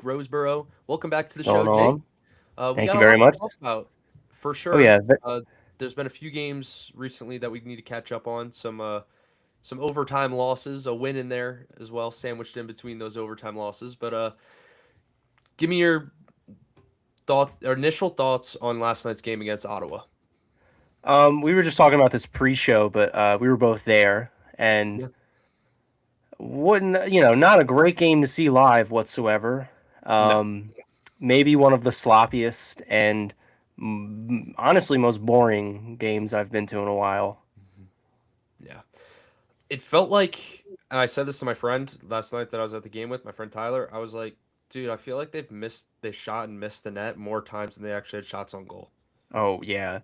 Roseboro. Welcome back to What's the show, going Jake. on? We Thank got you a very lot to much. talk about for Oh sure. yeah, There's been a few games recently that we need to catch up on. Some overtime losses, a win in there as well, sandwiched in between those overtime losses. But give me your initial thoughts on last night's game against Ottawa. we were just talking about this pre-show, but we were both there, and Yeah. wouldn't not a great game to see live whatsoever. No. Um, Maybe one of the sloppiest and honestly most boring games I've been to in a while. Yeah. It felt like, and I said this to my friend last night that I was at the game with, my friend Tyler. I was like, dude, I feel like they shot and missed the net more times than they actually had shots on goal. Oh yeah,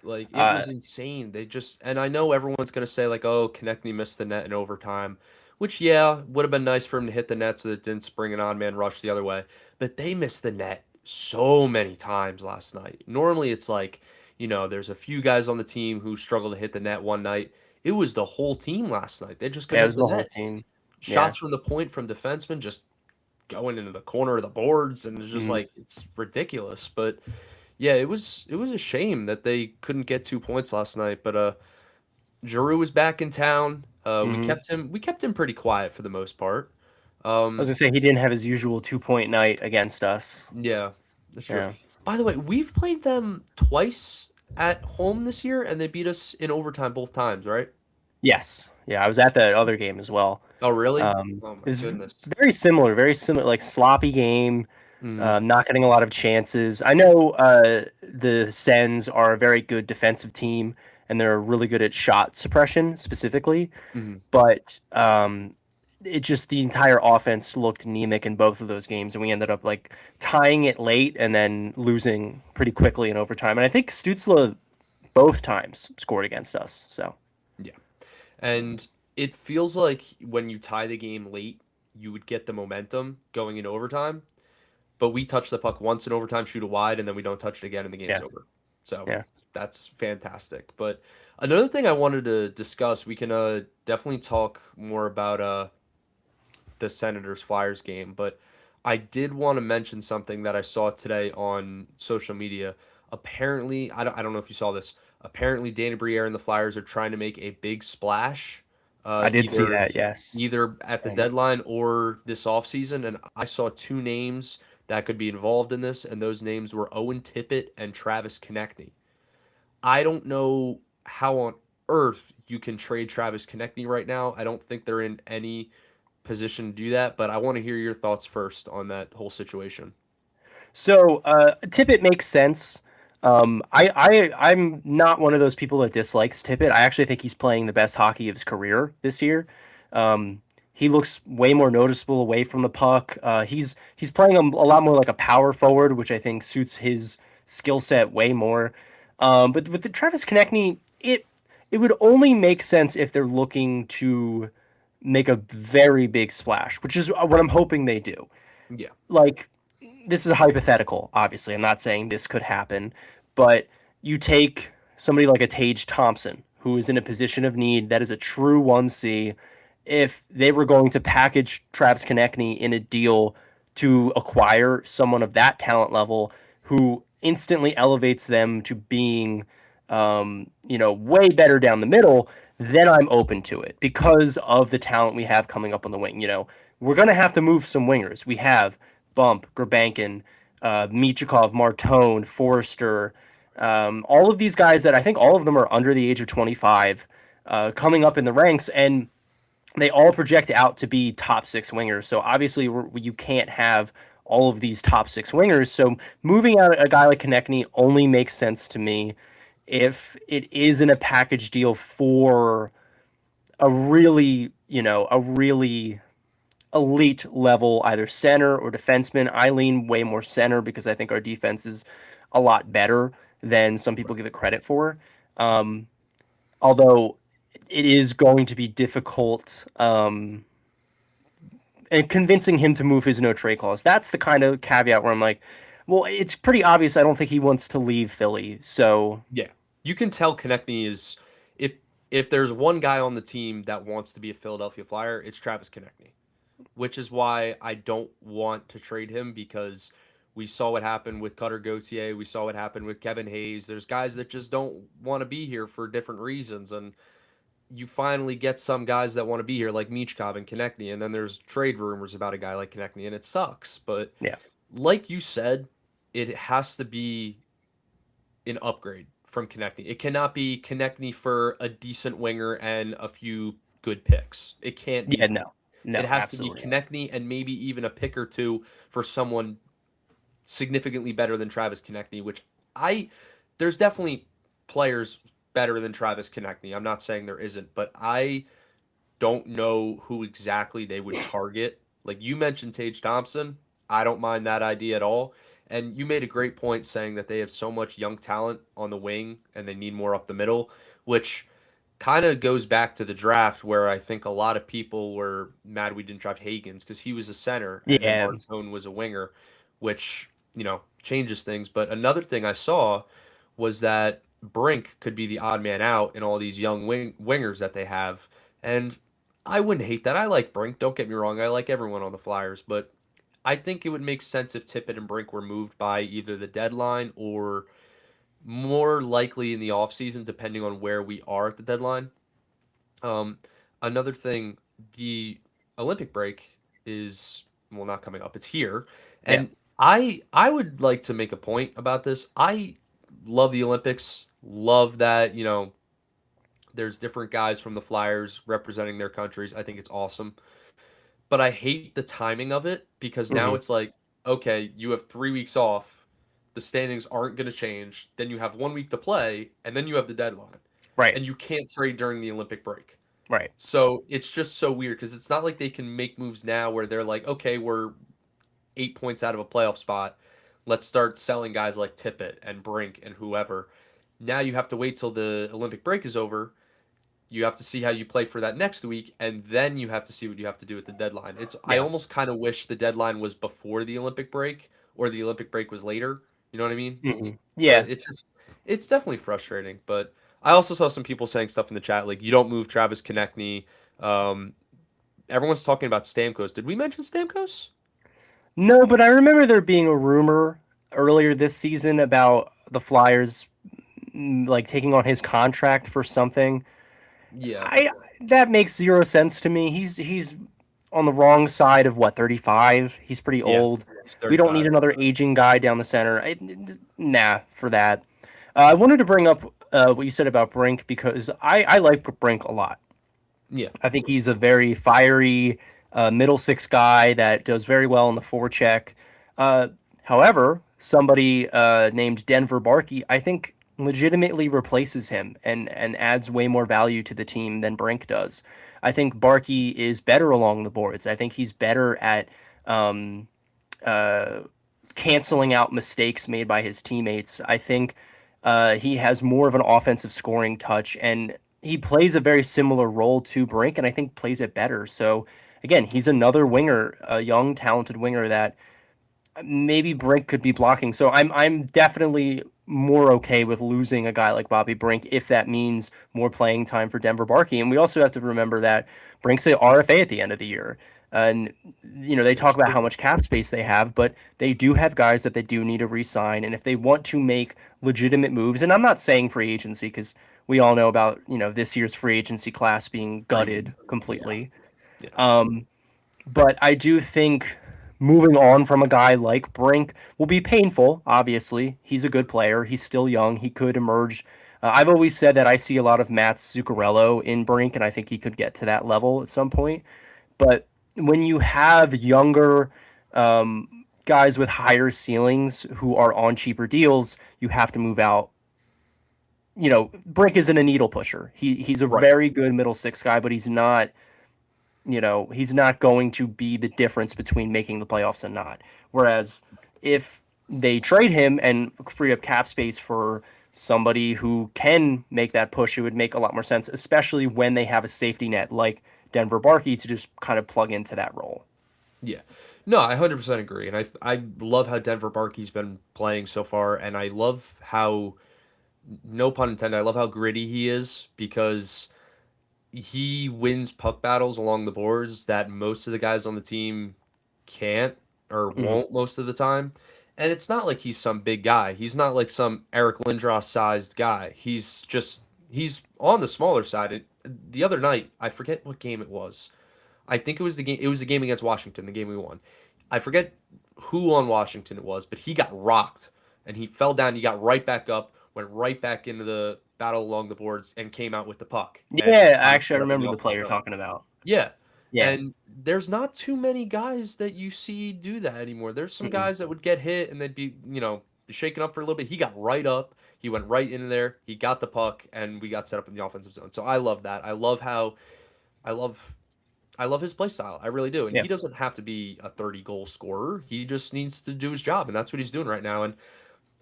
Like it uh, was insane. They just and I know everyone's gonna say like, oh, Konechny missed the net in overtime, which yeah, would have been nice for him to hit the net so that it didn't spring an on man rush the other way. But they missed the net so many times last night. Normally it's like, there's a few guys on the team who struggle to hit the net one night. It was the whole team last night. They just yeah, couldn't it hit was the the whole net. team. Yeah. Shots from the point from defensemen just going into the corner of the boards and it's just Mhm. like it's ridiculous. But yeah, it was a shame that they couldn't get 2 points last night, but Giroux was back in town. We Mhm. kept him pretty quiet for the most part. I was Um, gonna say he didn't have his usual 2 point night against us. yeah, that's true. Yeah. By the way, we've played them twice at home this year, and they beat us in overtime both times, right? Yes. Yeah, I was at that other game as well. Oh, really? Oh my It was goodness. very similar, like sloppy game, Mm, not getting a lot of chances. I know the Sens are a very good defensive team, and they're really good at shot suppression specifically, mm. but it just the entire offense looked anemic in both of those games, and we ended up like tying it late and then losing pretty quickly in overtime. And I think Stutzla both times scored against us. So Yeah, and it feels like when you tie the game late, you would get the momentum going into overtime. But we touch the puck once in overtime, shoot it wide, and then we don't touch it again, and the game's yeah, over. So yeah. that's fantastic. But another thing I wanted to discuss, we can definitely talk more about the Senators Flyers game, but I did want to mention something that I saw today on social media. Apparently, I don't know if you saw this. Apparently, Danny Briere and the Flyers are trying to make a big splash, I did see either that. Yes. at the Um, deadline or this offseason. And I saw two names that could be involved in this, and those names were Owen Tippett and Travis Konechny. I don't know how on earth you can trade Travis Konechny right now. I don't think they're in any position to do that, but I want to hear your thoughts first on that whole situation. So Tippett makes sense. I'm not one of those people that dislikes Tippett. I actually think he's playing the best hockey of his career this year. Um, he looks way more noticeable away from the puck. He's playing a lot more like a power forward, which I think suits his skill set way more. But with the Travis Konechny, it would only make sense if they're looking to make a very big splash, which is what I'm hoping they do. Yeah. Like this is a hypothetical, obviously. I'm not saying this could happen, but you take somebody like a Tage Thompson, who is in a position of need, that is a true 1C. If they were going to package Travis Konechny in a deal to acquire someone of that talent level who instantly elevates them to being, way better down the middle, then I'm open to it because of the talent we have coming up on the wing. We're going to have to move some wingers. We have Bump, Grabankin, Michikov, Martone, Forrester, all of these guys that I think all of them are under the age of 25, coming up in the ranks, and they all project out to be top six wingers. So obviously, you can't have all of these top six wingers. So moving out a guy like Konechny only makes sense to me if it is in a package deal for a really elite level, either center or defenseman. I lean way more center because I think our defense is a lot better than some people give it credit for. Um, Although it is going to be difficult and convincing him to move his no trade clause. That's the kind of caveat where I'm like, well, it's pretty obvious. I don't think he wants to leave Philly. So Yeah. You can tell Konechny is if if there's one guy on the team that wants to be a Philadelphia Flyer, it's Travis Konechny. which is why I don't want to trade him because we saw what happened with Cutter Gauthier. We saw what happened with Kevin Hayes. There's guys that just don't want to be here for different reasons. And you finally get some guys that want to be here, like Michkov and Konechny. And then there's trade rumors about a guy like Konechny, and it sucks. But Yeah. like you said, it has to be an upgrade from Konechny. It cannot be Konechny for a decent winger and a few good picks. It can't be Yeah, that. no. It No, has to be absolutely not. Konechny and maybe even a pick or two for someone significantly better than Travis Konechny, which I there's definitely players better than Travis Konechny. I'm not saying there isn't, but I don't know who exactly they would target. Like you mentioned Tage Thompson, I don't mind that idea at all. And you made a great point saying that they have so much young talent on the wing and they need more up the middle, which kind of goes back to the draft where I think a lot of people were mad we didn't draft Hagens because he was a center and then Yeah. Martone was a winger, which, changes things. But another thing I saw was that Brink could be the odd man out in all these young wingers that they have. And I wouldn't hate that. I like Brink. Don't get me wrong. I like everyone on the Flyers, but I think it would make sense if Tippett and Brink were moved by either the deadline or more likely in the offseason, depending on where we are at the deadline. Um, Another thing, the Olympic break is well not coming up. It's here, Yeah. and I would like to make a point about this. I love the Olympics. Love that there's different guys from the Flyers representing their countries. I think it's awesome, but I hate the timing of it because now Hmm. it's like, okay, you have 3 weeks off. The standings aren't going to change. Then you have 1 week to play, and then you have the deadline, Right. and you can't trade during the Olympic break. Right. So it's just so weird because it's not like they can make moves now where they're like, okay, we're 8 points out of a playoff spot. Let's start selling guys like Tippett and Brink and whoever. Now you have to wait till the Olympic break is over. You have to see how you play for that next week, and then you have to see what you have to do at the deadline. I Yeah. almost kind of wish the deadline was before the Olympic break or the Olympic break was later. You know what I mean? Yeah. But it's definitely frustrating. But I also saw some people saying stuff in the chat like you don't move Travis Konechny. Um, Everyone's talking about Stamkos. Did we mention Stamkos? No, but I remember there being a rumor earlier this season about the Flyers like taking on his contract for something. Yeah, I That makes zero sense to me. He's on the wrong side of what, 35? He's pretty yeah. old. He's We don't need 35. another aging guy down the center. Nah, for that. I wanted to bring up what you said about Brink because I like Brink a lot. Yeah, I think he's a very fiery middle six guy that does very well in the forecheck. Uh, However, somebody named Denver Barkey, I think, legitimately replaces him and adds way more value to the team than Brink does. I think Barkey is better along the boards. I think he's better at um, uh, canceling out mistakes made by his teammates. I think he has more of an offensive scoring touch, and he plays a very similar role to Brink, and I think plays it better. So again, he's another winger, a young, talented winger that maybe Brink could be blocking. So I'm definitely more okay with losing a guy like Bobby Brink if that means more playing time for Denver Barkey. And we also have to remember that Brink's a RFA at the end of the year. And they that's talk about true. how much cap space they have, but they do have guys that they do need to re-sign. And if they want to make legitimate moves, and I'm not saying free agency because we all know about this year's free agency class being Pretty. gutted Yeah, completely. yeah. But I do think moving on from a guy like Brink will be painful. Obviously, he's a good player. He's still young. He could emerge. I've always said that I see a lot of Matt Zuccarello in Brink, and I think he could get to that level at some point. But when you have younger guys with higher ceilings who are on cheaper deals, you have to move out. Brink isn't a needle pusher. He's a Right. very good middle six guy, but he's not going to be the difference between making the playoffs and not. Whereas if they trade him and free up cap space for somebody who can make that push, it would make a lot more sense, especially when they have a safety net like Denver Barkey to just kind of plug into that role. Yeah. No, I 100% agree. And I love how Denver Barkey's been playing so far. And I love how, no pun intended, I love how gritty he is because he wins puck battles along the boards that most of the guys on the team can't or Mhm. won't most of the time. And it's not like he's some big guy. He's not like some Eric Lindros sized guy. He's on the smaller side. The other night, I forget what game it was. I think it was the game against Washington, the game we won. I forget who on Washington it was, but he got rocked and he fell down. He got right back up, went right back into the battle along the boards, and came out with the puck and Yeah, got us actually, I set up in the remember the player offensive you're zone. talking about. Yeah. Yeah. And there's not too many guys that you see do that anymore. There's some Mm-mm. guys that would get hit and they'd be, shaken up for a little bit. He got right up. He went right in there. He got the puck and we got set up in the offensive zone. So I love that. I love I love his play style. I really do. And Yeah. he doesn't have to be a 30 goal scorer. He just needs to do his job and that's what he's doing right now. And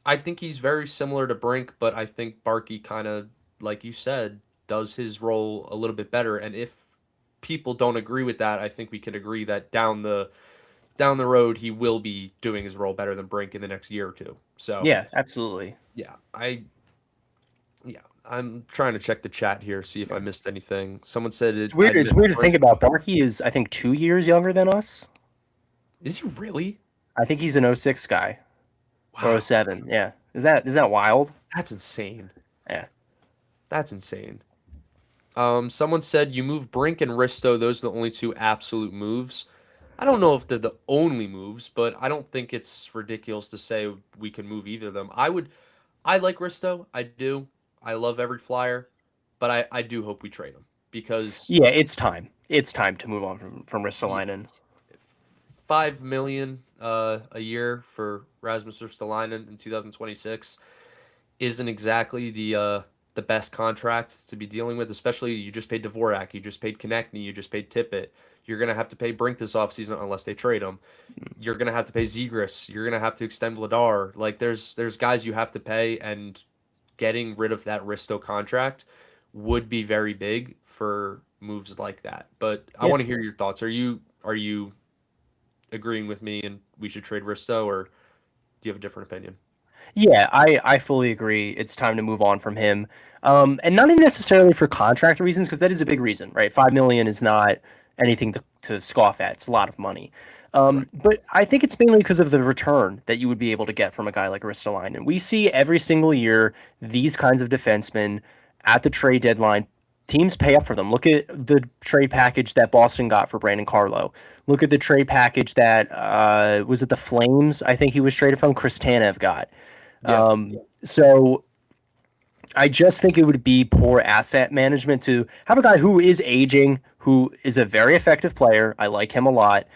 I think he's very similar to Brink, but I think Barkey kind of, like you said, does his role a little bit better. And if people don't agree with that, I think we can agree that down the road he will be doing his role better than Brink in the next year or two. So Yeah, absolutely. yeah, I'm trying to check the chat here, see if I Yeah. missed anything. Someone said It's it. I weird. It's missed weird to think Brink. about. Barkey is, I think, 2 years younger than us. Is he really? I think he's an '06 guy or Wow, '07. Yeah. Is that wild? that's insane. Yeah. That's insane. Someone said you move Brink and Risto. Those are the only two absolute moves. I don't know if they're the only moves, but I don't think it's ridiculous to say we can move either of them. I like Risto. I do. I love every flyer, but I do hope we trade him because Yeah, it's time. It's time to move on from he, Ristolainen. 5 million a year for Rasmus Ristolainen in 2026 isn't exactly the best contract to be dealing with, especially you just paid Dvorak, you just paid Konechny, you just paid Tippett. You're gonna have to pay Brink this offseason unless they trade him. You're gonna have to pay Zegras. You're gonna have to extend Vladar. Like there's guys you have to pay, and getting rid of that Risto contract would be very big for moves like that. But I Yeah. want to hear your thoughts. Are you agreeing with me and we should trade Risto, or do you have a different opinion? Yeah, I fully agree. It's time to move on from him, and not even necessarily for contract reasons, because that is a big reason, right? 5 million is not anything to scoff at. It's a lot of money, Right. but I think it's mainly because of the return that you would be able to get from a guy like Ristolainen. We see every single year these kinds of defensemen at the trade deadline. Teams pay up for them. Look at the trade package that Boston got for Brandon Carlo. Look at the trade package that was it the Flames? I think he was traded from. Chris Tanev got. Yeah. So I just think it would be poor asset management to have a guy who is aging, who is a very effective player. I like him a lot.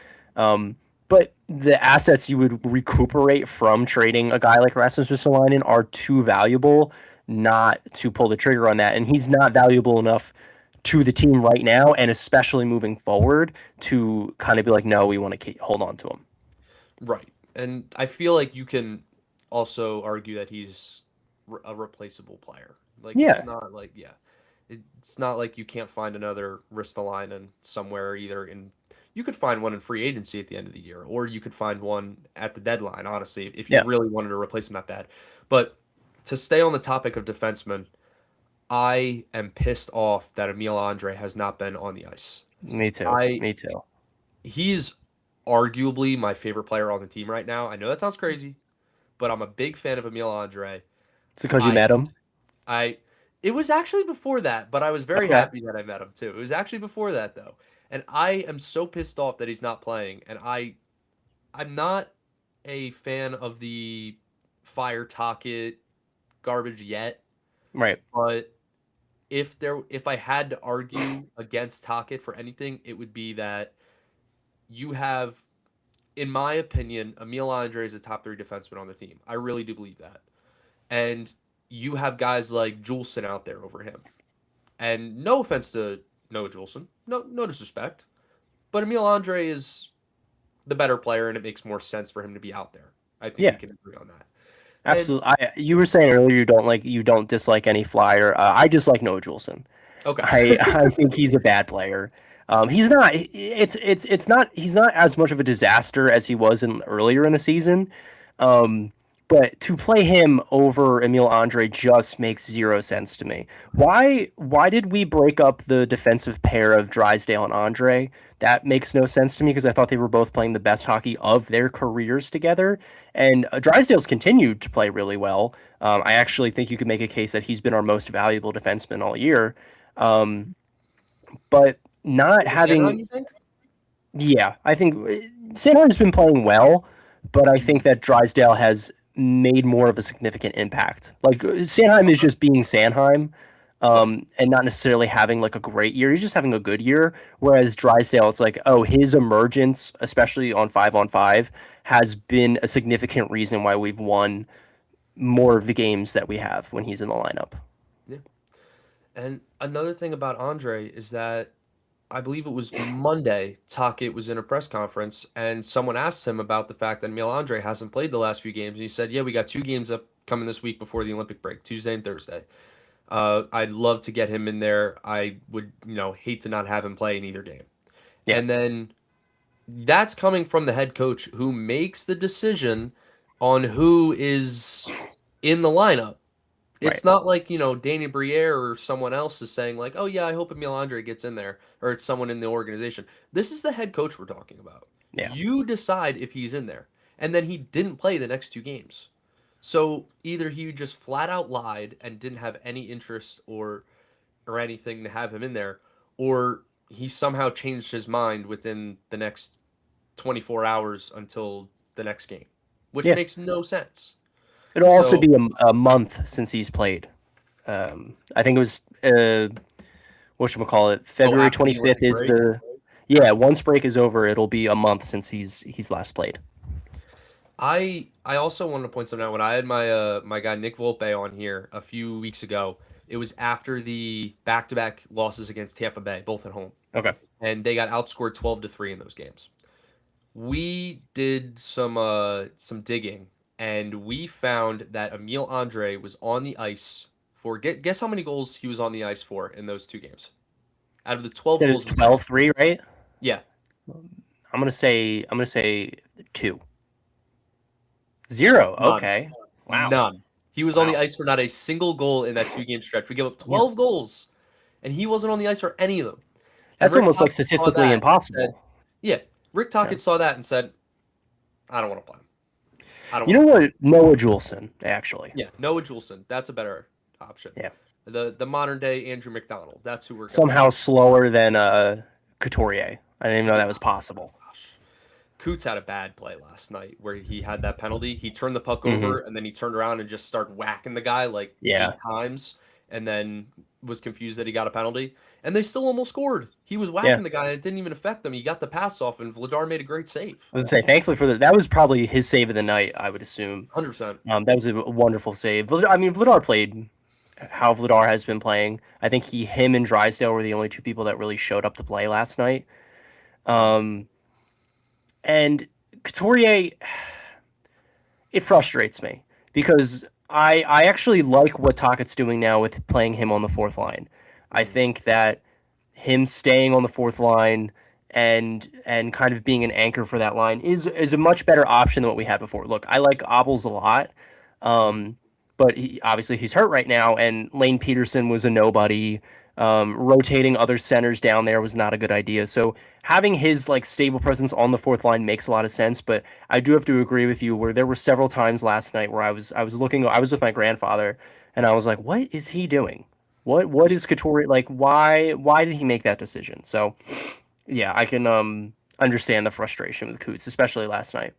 But the assets you would recuperate from trading a guy like Rasmus Ristolainen are too valuable not to pull the trigger on that. And he's not valuable enough to the team right now, and especially moving forward, to kind of be like, no, we want to hold on to him. Right. And I feel like you can also argue that he's a replaceable player. Like it's Yeah, not like it's not like you can't find another Ristolainen somewhere either in you could find one in free agency at the end of the year, or you could find one at the deadline, honestly, if you yeah, really wanted to replace him that bad. But to stay on the topic of defensemen, I am pissed off that Emil Andre has not been on the ice. me too. I Me too. He's arguably my favorite player on the team right now. I know that sounds crazy, but I'm a big fan of Emil Andre. It's because you I met him. I it was actually before that, but I was very Okay. happy that I met him too. It was actually before that though. And I am so pissed off that he's not playing. And I'm not a fan of the fire Tocchet garbage yet, Right. but if I had to argue against Tocchet for anything, it would be that you have, in my opinion, Emil Andre is a top three defenseman on the team. I really do believe that. And you have guys like Juleson out there over him. And no offense to Noah Juleson, no disrespect, but Emil Andre is the better player, and it makes more sense for him to be out there. I think we Yeah. can agree on that. And Absolutely. You were saying earlier you don't dislike any flyer. I dislike Noah Juleson. okay, I think he's a bad player. He's not. It's not. He's not as much of a disaster as he was in earlier in the season. Um, But to play him over Emil Andre just makes zero sense to me. Why did we break up the defensive pair of Drysdale and Andre? That makes no sense to me because I thought they were both playing the best hockey of their careers together. And Drysdale's continued to play really well. I actually think you could make a case that he's been our most valuable defenseman all year. Um, but not Over Sanheim, having, you think? yeah, I think Sanheim's been playing well, but I think Mhm. that Drysdale has made more of a significant impact. Like Sanheim is Okay. just being Sanheim, Right. and not necessarily having like a great year. He's just having a good year. Whereas Drysdale, it's like, oh, his emergence, especially on five, has been a significant reason why we've won more of the games that we have when he's in the lineup. Yeah. And another thing about Andre is that I believe it was Monday, Tocchet was in a press conference and someone asked him about the fact that Emil Andre hasn't played the last few games. And he said, yeah, we got 2 games up coming this week before the Olympic break, Tuesday and Thursday. I'd love to get him in there. I would, hate to not have him play in either game. Yeah, And then that's coming from the head coach who makes the decision on who is in the lineup. right. It's not like, Danny Briere or someone else is saying like, "Oh yeah, I hope Emil Andre gets in there," or it's someone in the organization. This is the head coach we're talking about. Yeah, You decide if he's in there. And then he didn't play the next 2 games. So either he just flat out lied and didn't have any interest or anything to have him in there, or he somehow changed his mind within the next 24 hours until the next game, which yeah. makes no sense. It'll also So, be a month since he's played. I think it was what should we call it? oh, February after twenty the fifth Olympic is break, the yeah. Once break is over, it'll be a month since he's last played. I also wanted to point something out. When I had my guy Nick Volpe on here a few weeks ago, it was after the back-to-back losses against Tampa Bay, both at home, Okay. and they got outscored 12-3 in those games. We did some digging, and we found that Emil Andre was on the ice for guess how many goals he was on the ice for in those 2 games out of the 12 Said it's goals we gave up. 12-3, right? Yeah, I'm gonna say 2. 0. none, Okay. Wow. none. He was on the Wow. ice for not a single goal in that 2 game stretch. We gave up Yeah. 12 goals, and he wasn't on the ice for any of them. And That's Rick almost like Tocchet saw statistically that and said, impossible. "Yeah." Rick Yeah. Tocchet saw that and said, "I don't want to play him. I don't You want know to play him." what? Noah Juleson, actually. Yeah, Noah Juleson. That's a better option. Yeah. The modern day Andrew McDonald. That's who we're going Somehow with. slower than Couturier. I didn't even know that Yeah. was possible. Gosh. Coots had a bad play last night where he had that penalty. He turned the puck Hmm. over and then he turned around and just started whacking the guy like Yeah. 8 times and then was confused that he got a penalty. And they still almost scored. He was Yeah. whacking the guy and it didn't even affect them. He got the pass off and Vladar made a great save. I was gonna say, thankfully for that was probably his save of the night. I would assume. 100%. That was a wonderful save. I mean, Vladar played how Vladar has been playing. I think him, and Drysdale were the only two people that really showed up to play last night. Um, and Couturier, it frustrates me because I actually like what Tockett's doing now with playing him on the fourth line. I Mhm. think that him staying on the fourth line and kind of being an anchor for that line is a much better option than what we had before. Look, I like Obels a lot, Mhm. um, but obviously he's hurt right now, and Lane Peterson was a nobody. Rotating other centers down there was not a good idea. So having his like stable presence on the fourth line makes a lot of sense. But I do have to agree with you where there were several times last night where I was with my grandfather and I was like, what is he doing? What is Couture like? Why did he make that decision? So yeah, I can understand the frustration with Coots, especially last night.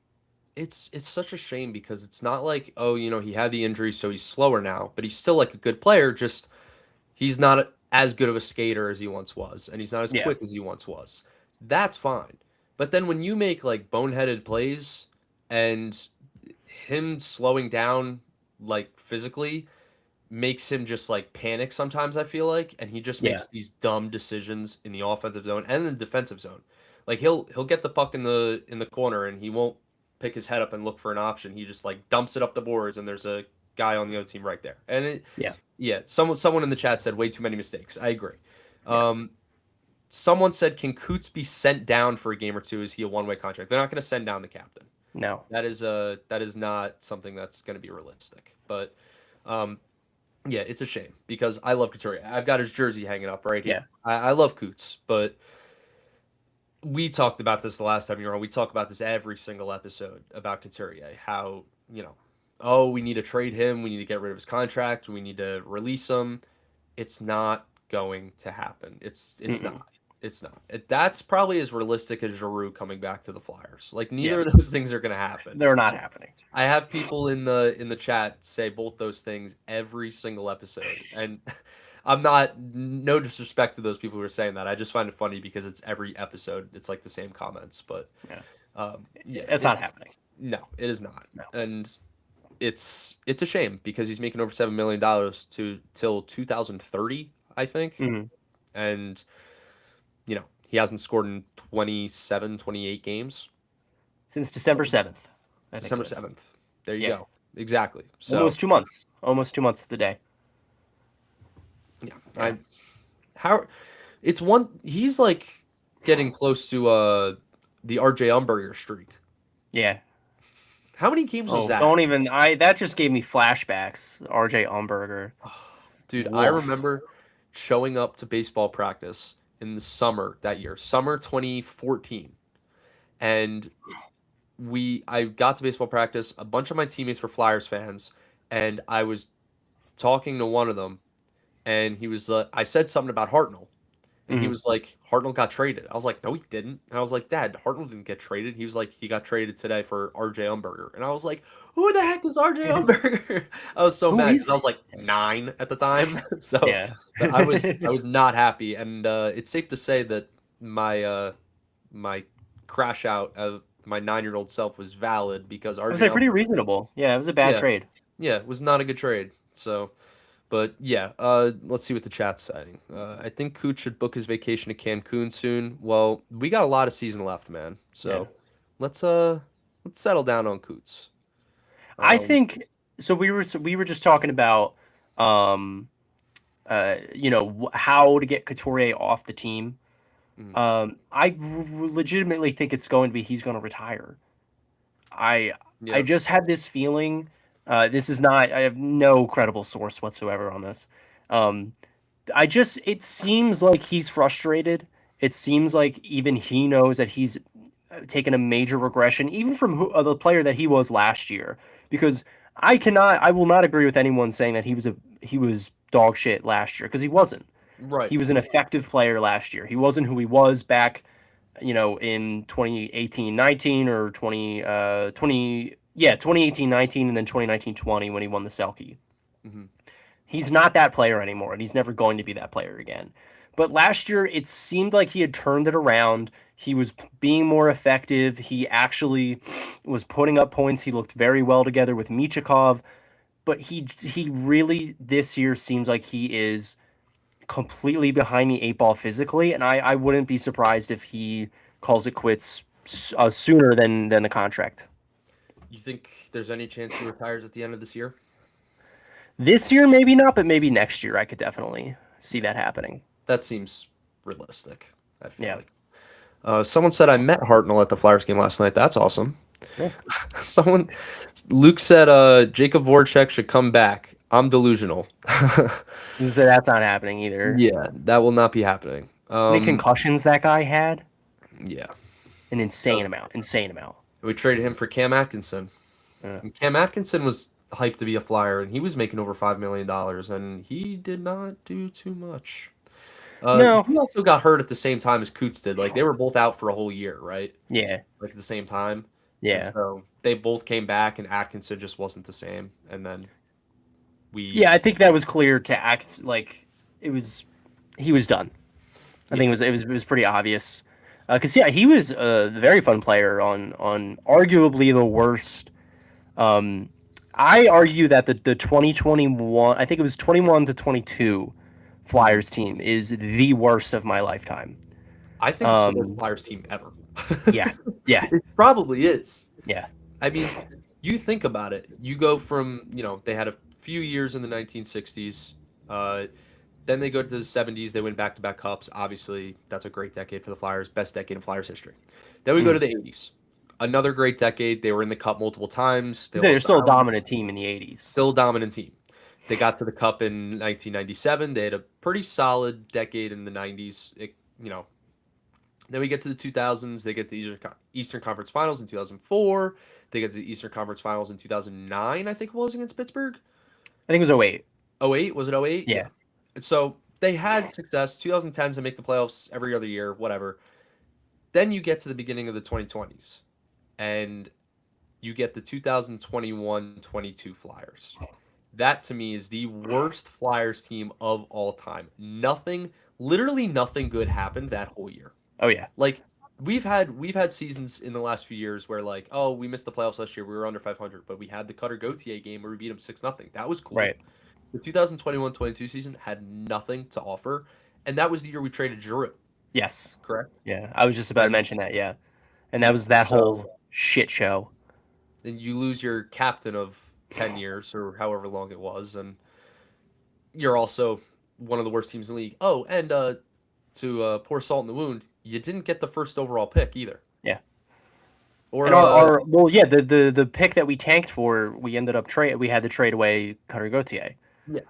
It's such a shame because it's not like, oh, he had the injury, so he's slower now, but he's still like a good player, just he's not as good of a skater as he once was, and he's not as Yeah, quick as he once was. That's fine. But then when you make like boneheaded plays and him slowing down like physically makes him just like panic sometimes, I feel like, and he just yeah, makes these dumb decisions in the offensive zone and in the defensive zone. Like he'll get the puck in the corner and he won't pick his head up and look for an option. He just like dumps it up the boards and there's a guy on the other team right there. And yeah, yeah, someone in the chat said way too many mistakes. I agree. yeah. Um, Someone said, can Coots be sent down for a game or two? Is he a one-way contract? They're not going to send down the captain. No. That is not something that's going to be realistic. But um, yeah, it's a shame because I love Couturier. I've got his jersey hanging up right Yeah. here. I love Coots, but we talked about this the last time you were on. We talk about this every single episode about Couturier. How, oh, we need to trade him. We need to get rid of his contract. We need to release him. It's not going to happen. It's Mm-mm. not. It's not. That's probably as realistic as Giroux coming back to the Flyers. Like Yeah. neither of those things are going to happen. They're not happening. I have people in the chat say both those things every single episode, and I'm not no disrespect to those people who are saying that. I just find it funny because it's every episode. It's like the same comments, but Yeah. yeah, It's not it's happening. no, it is not, No. and it's a shame because he's making over $7 million to till 2030, I think, Hmm. and he hasn't scored in 27, 28 games. Since December 7th, I think it December was. 7th. There you Yeah. go. Exactly. So Almost 2 months. Almost 2 months to the day. yeah, Yeah. how it's one he's like getting close to the RJ Umberger streak. Yeah. How many games was Oh, that? don't even. That just gave me flashbacks. RJ Umberger. Dude, I Woof. remember showing up to baseball practice in the summer that year, summer 2014. And I got to baseball practice, a bunch of my teammates were Flyers fans, and I was talking to one of them and he was I said something about Hartnell. And he Hmm. was like, Hartnell got traded. I was like, no, he didn't. And I was like, Dad, Hartnell didn't get traded. He was like, he got traded today for RJ Umberger. And I was like, who the heck is RJ Umberger? I was so Who mad because is I was it? like 9 at the time. So Yeah. I was not happy. And it's safe to say that my crash out of my 9-year-old self was valid because I was RJ like pretty Umberger, reasonable. Yeah, it was a bad yeah, trade. yeah, it was not a good trade. So but yeah, let's see what the chat's saying. I think Cooch should book his vacation to Cancun soon. Well, we got a lot of season left, man. Yeah. So let's settle down on Coots. I Um, think so. We were just talking about um how to get Couturier off the team. mm, Legitimately think it's going to be he's going to retire. I I yeah, just had this feeling. This is not. I have no credible source whatsoever on this. Um, it seems like he's frustrated. It seems like even he knows that he's taken a major regression, even from the player that he was last year. Because I will not agree with anyone saying that he was dog shit last year because he wasn't. right. He was an effective player last year. He wasn't who he was back, in 2018-19 or 2018-19 and then 2019-20 when he won the Selkie. Hmm. He's not that player anymore, and he's never going to be that player again. But last year, it seemed like he had turned it around. He was being more effective. He actually was putting up points. He looked very well together with Michikov. But he really this year seems like he is completely behind the eight ball physically, and I wouldn't be surprised if he calls it quits sooner than the contract. You think there's any chance he retires at the end of this year? This year, maybe not, but maybe next year, I could definitely see that happening. That seems realistic. I feel Yeah. like. Someone said I met Hartnell at the Flyers game last night. That's awesome. Yeah. Someone, Luke said, Jacob Voracek should come back. I'm delusional. So that's not happening either. Yeah, that will not be happening. How many concussions that guy had? Yeah. An Uh, insane amount. Insane amount. we traded him for Cam Atkinson. Yeah. And Cam Atkinson was hyped to be a Flyer, and he was making over $5 million, and he did not do too much. No. He also got hurt at the same time as Coots did. Like they were both out for a whole year, right? Yeah. Like at the same time, and Yeah. so they both came back, and Atkinson just wasn't the same. And then we, Yeah, I think that was clear to act like it was he was done. I yeah, think it was pretty obvious. Because yeah, he was a very fun player on arguably the worst. Um, I argue that the 2021, I think it was 21 to 22 mhm. Flyers team is the worst of my lifetime. I think it's the worst Um, Flyers team ever. yeah, yeah, It probably is. yeah. I mean, you think about it. You go from, they had a few years in the 1960s. Then they go to the 70s. They win back-to-back cups. Obviously, that's a great decade for the Flyers, best decade in Flyers history. Then we go to Mm, the 80s. Another great decade. They were in the cup multiple times. They They're lost the still a Islanders. dominant team in the 80s. Still a dominant team. They got to the cup in 1997. They had a pretty solid decade in the 90s. You know, then we get to the 2000s. They get to the Eastern Conference Finals in 2004. They get to the Eastern Conference Finals in 2009, I think it was, against Pittsburgh. I think it was 08. 08, was it 08? Yeah. Yeah. So they had success. 2010s, they make the playoffs every other year, whatever. Then you get to the beginning of the 2020s, and you get the 2021-22 Flyers. That to me is the worst Flyers team of all time. Nothing, literally nothing good happened that whole year. Oh yeah. Like we've had seasons in the last few years where like, oh, we missed the playoffs last year. We were under 500, but we had the Cutter Gauthier game where we beat them 6-0. That was cool. Right. The 2021-22 season had nothing to offer, and that was the year we traded Giroux, Yes. correct? Yeah. I was just about to And mention that. Yeah. And that yeah, was that so whole shit show. and you lose your captain of 10 years or however long it was, and you're also one of the worst teams in the league. Oh, and to pour salt in the wound, you didn't get the first overall pick either. Yeah. Or And our well, yeah, the pick that we tanked for, we ended up we had to trade away Cutter Gauthier. yeah,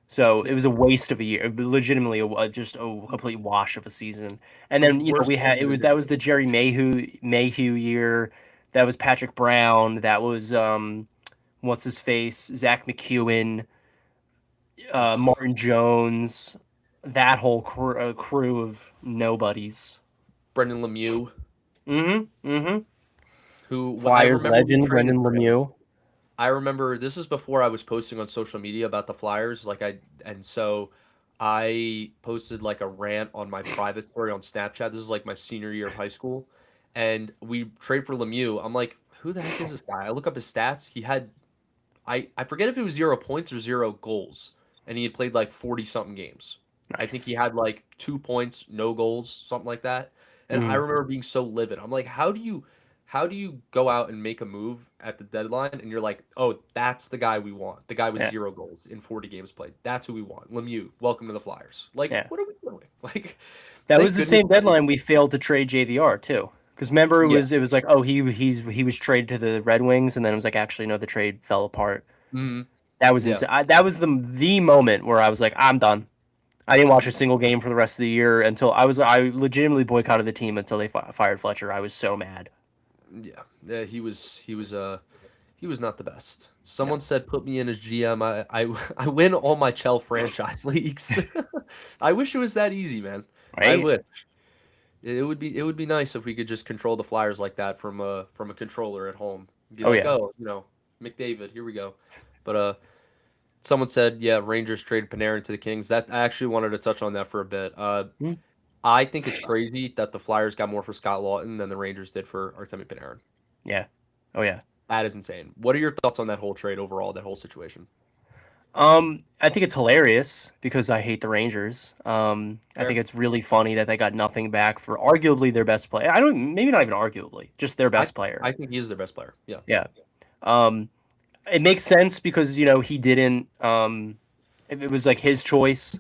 So it the, was a waste of a year, legitimately just a complete wash of a season. And the then worst we had season in that was history. the Jerry Mayhew year. That was Patrick Brown. That was what's his face, Zach McEwen, Martin Jones. That whole crew of nobodies. Brendan Lemieux, Mm-hmm. Mm-hmm. who I Flyers remember we legend traded Brendan for him. Lemieux. I remember this is before I was posting on social media about the Flyers. And so I posted like a rant on my private story on Snapchat. This is like my senior year of high school, and we trade for Lemieux. I'm like, who the heck is this guy? I look up his stats. He had I forget if it was 0 points or 0 goals, and he had played like 40 something games. I think Nice. he had like 2 points, no goals, something like that. And I Mm, remember being so livid. I'm like, how do you go out and make a move at the deadline and you're like, oh, that's the guy we want. The guy with yeah. 0 goals in 40 games played. That's who we want. Lemieux, welcome to the Flyers. Like, Yeah. what are we doing? Like, That thank was the goodness. same deadline we failed to trade JVR too. Because remember, Yeah. it was like, oh, he was traded to the Red Wings, and then it was like, actually, no, the trade fell apart. Mhm. That was Yeah. insane. That was the moment where I was like, I'm done. I didn't watch a single game for the rest of the year until I legitimately boycotted the team until they fired Fletcher. I was so mad. Yeah. Yeah. He was not the best. No, Someone said put me in as GM. I win all my Chell franchise leagues. I wish it was that easy, man. I right? wish. It would be nice if we could just control the Flyers like that from a controller at home. Be Oh like, yeah. oh, McDavid, here we go. But someone said, yeah, Rangers traded Panarin to the Kings. That I actually wanted to touch on that for a bit. Hmm. I think it's crazy that the Flyers got more for Scott Lawton than the Rangers did for Artemi Panarin. Yeah. Oh yeah. That is insane. What are your thoughts on that whole trade overall, that whole situation? I think it's hilarious because I hate the Rangers. I think Fair. it's really funny that they got nothing back for arguably their best player. I don't, maybe not even arguably, just their I best player. I think he is their best player. Yeah. Yeah. Um, it makes sense because he didn't. It was like his choice.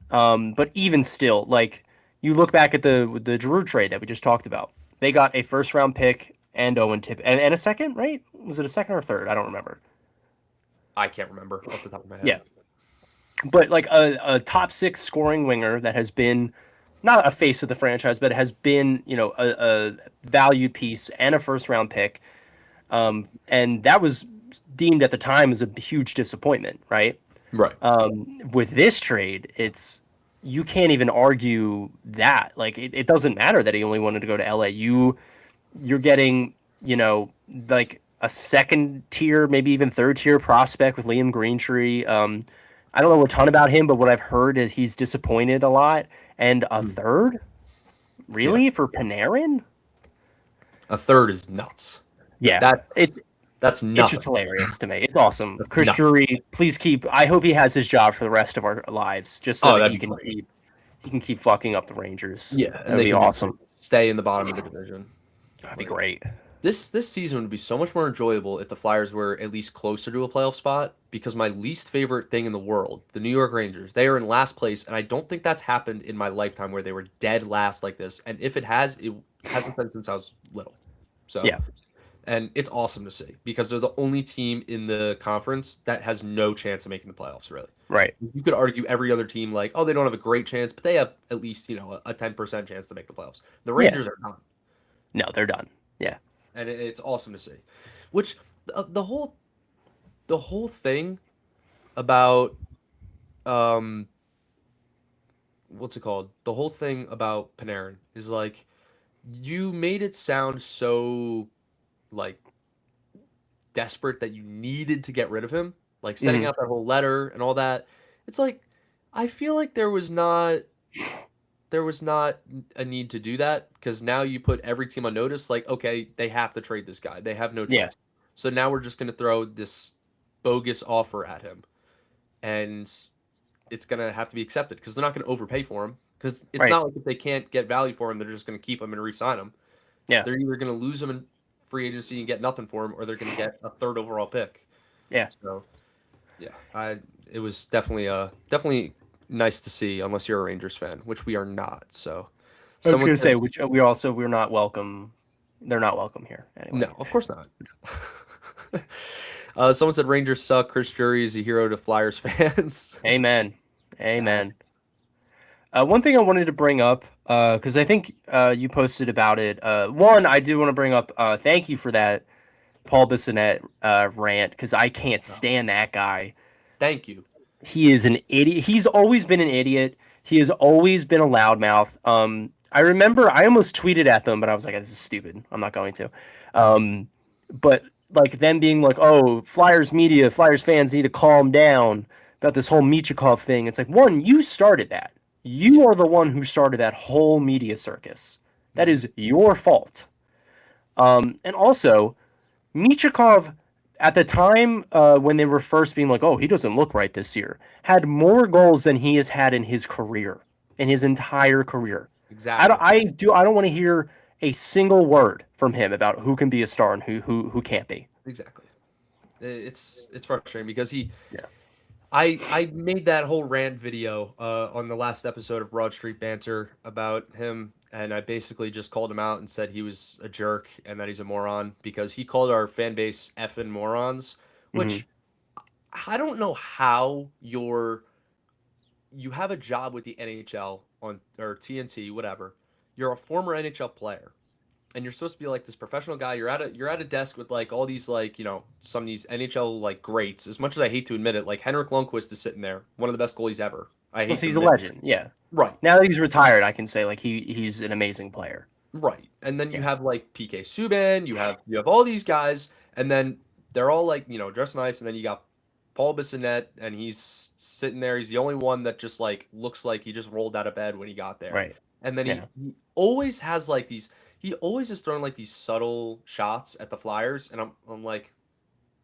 But even still, like you look back at the Giroux trade that we just talked about, they got a first round pick and Owen Tip and a second, right? Was it a second or a third? I don't remember. I can't remember off the top of my head. Yeah, but like a top six scoring winger that has been not a face of the franchise, but has been a valued piece and a first round pick, and that was deemed at the time as a huge disappointment, right? Right. With this trade, it's you can't even argue that. Like it doesn't matter that he only wanted to go to LA. You're getting, like a second tier, maybe even third tier prospect with Liam Greentree. I don't know a ton about him, but what I've heard is he's disappointed a lot. And a Mm. third, Yeah. really, for Panarin? A third is nuts. Yeah, That it that's it's just nothing. hilarious to me. It's awesome. That's Chris nothing. Drury, please keep. I hope he has his job for the rest of our lives, just so Oh, that that'd be great. he can keep fucking up the Rangers. Yeah, That and would they be can just awesome. stay in the bottom of the division. That'd be Like great. this season would be so much more enjoyable if the Flyers were at least closer to a playoff spot. Because my least favorite thing in the world, the New York Rangers, they are in last place, and I don't think that's happened in my lifetime where they were dead last like this. And if it has, it hasn't been since I was little. So Yeah. And it's awesome to see because they're the only team in the conference that has no chance of making the playoffs, really. Right. You could argue every other team, like, oh, they don't have a great chance, but they have at least, a 10% chance to make the playoffs. The Yeah. Rangers are not. No, they're done. Yeah. And it's awesome to see. Which, the whole thing about, um, what's it called? The whole thing about Panarin is like, you made it sound so, like, desperate that you needed to get rid of him, like sending Hmm. out that whole letter and all that. It's like I feel like there was not a need to do that because now you put every team on notice. Like, okay, they have to trade this guy. They have no Yeah. choice. So now we're just going to throw this bogus offer at him, and it's going to have to be accepted because they're not going to overpay for him. Because it's Right. not like if they can't get value for him, they're just going to keep him and re-sign him. Yeah. They're either going to lose him in free agency and get nothing for him, or they're going to get a third overall pick. Yeah. So yeah, it was definitely nice to see, unless you're a Rangers fan, which we are not. So I was someone gonna say, said which we're not welcome. They're not welcome here anyway. no, of course not. Someone said Rangers suck. Chris Drury is a hero to Flyers fans. Amen. Facts. Amen. One thing I wanted to bring up, because I think you posted about it. One, I do want to bring up. Thank you for that Paul Bissonnette rant, because I can't Oh, stand that guy. thank you. He is an idiot. He's always been an idiot. He has always been a loudmouth. I remember I almost tweeted at them, but I was like, "This is stupid. I'm not going to." Um, but like them being like, "Oh, Flyers media, Flyers fans need to calm down about this whole Michikov thing." It's like, one, you started that. You Yeah. are the one who started that whole media circus. That Mhm. is your fault. And also, Michikov, at the time when they were first being like, "Oh, he doesn't look right this year," had more goals than he has had in his career, in his entire career. Exactly. I don't want to hear a single word from him about who can be a star and who can't be. Exactly. It's frustrating because Yeah. I made that whole rant video on the last episode of Broad Street Banter about him, and I basically just called him out and said he was a jerk and that he's a moron because he called our fan base effing morons, Hmm. which I don't know how you have a job with the NHL on or TNT, whatever. You're a former NHL player and you're supposed to be like this professional guy. You're at a desk with like all these like some of these NHL like greats. As much as I hate to admit it, like Henrik Lundqvist is sitting there, one of the best goalies ever. I Well, hate to he's a admit it. legend. Yeah. Right, Now that he's retired, I can say like he's an amazing player. right. And then you Yeah. have like PK Subban. You have all these guys, and then they're all like dressed nice. And then you got Paul Bissonnette, and he's sitting there. He's the only one that just like looks like he just rolled out of bed when he got there. Right. And then he, Yeah. he always has like these. He always is throwing like these subtle shots at the Flyers, and I'm like,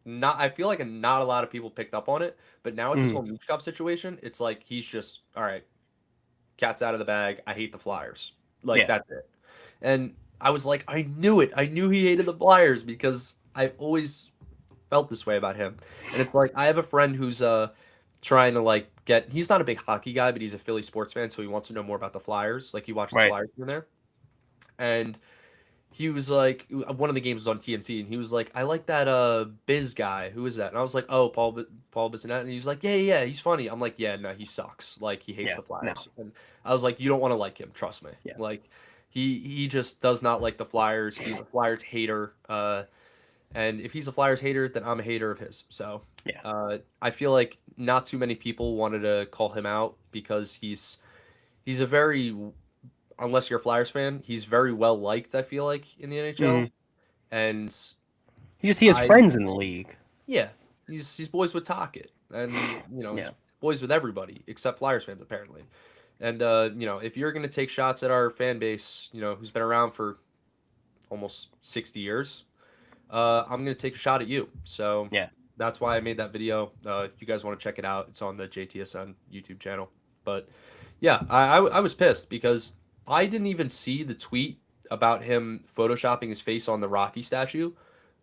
not. I feel like not a lot of people picked up on it, but now with this Hmm. whole Michkov situation, it's like he's just all right. Cat's out of the bag. I hate the Flyers. Like Yeah. that's it. And I was like, I knew it. I knew he hated the Flyers because I've always felt this way about him. And it's like I have a friend who's trying to like get. He's not a big hockey guy, but he's a Philly sports fan, so he wants to know more about the Flyers. Like he watches the Right. Flyers in there, and he was like, one of the games was on TNT, and he was like, I like that Biz guy. Who is that? And I was like, oh, Paul Bissonnette. And he's like, yeah, yeah, yeah, he's funny. I'm like, yeah, no, he sucks. Like he hates Yeah. the No. Flyers. And I was like, you don't want to like him. Trust me. Yeah. Like he just does not like the Flyers. He's a Flyers hater. And if he's a Flyers hater, then I'm a hater of his. So Yeah. I feel like not too many people wanted to call him out because he's a very, unless you're a Flyers fan, he's very well liked. I feel like in the Hmm. NHL, and He has I friends in the league. yeah, he's boys with Tockett, and he's Yeah. boys with everybody except Flyers fans apparently. And if you're gonna take shots at our fan base, who's been around for almost 60 years, I'm gonna take a shot at you. So Yeah. that's why I made that video. If you guys want to check it out, it's on the JTSN YouTube channel. But yeah, I was pissed because I didn't even see the tweet about him photoshopping his face on the Rocky statue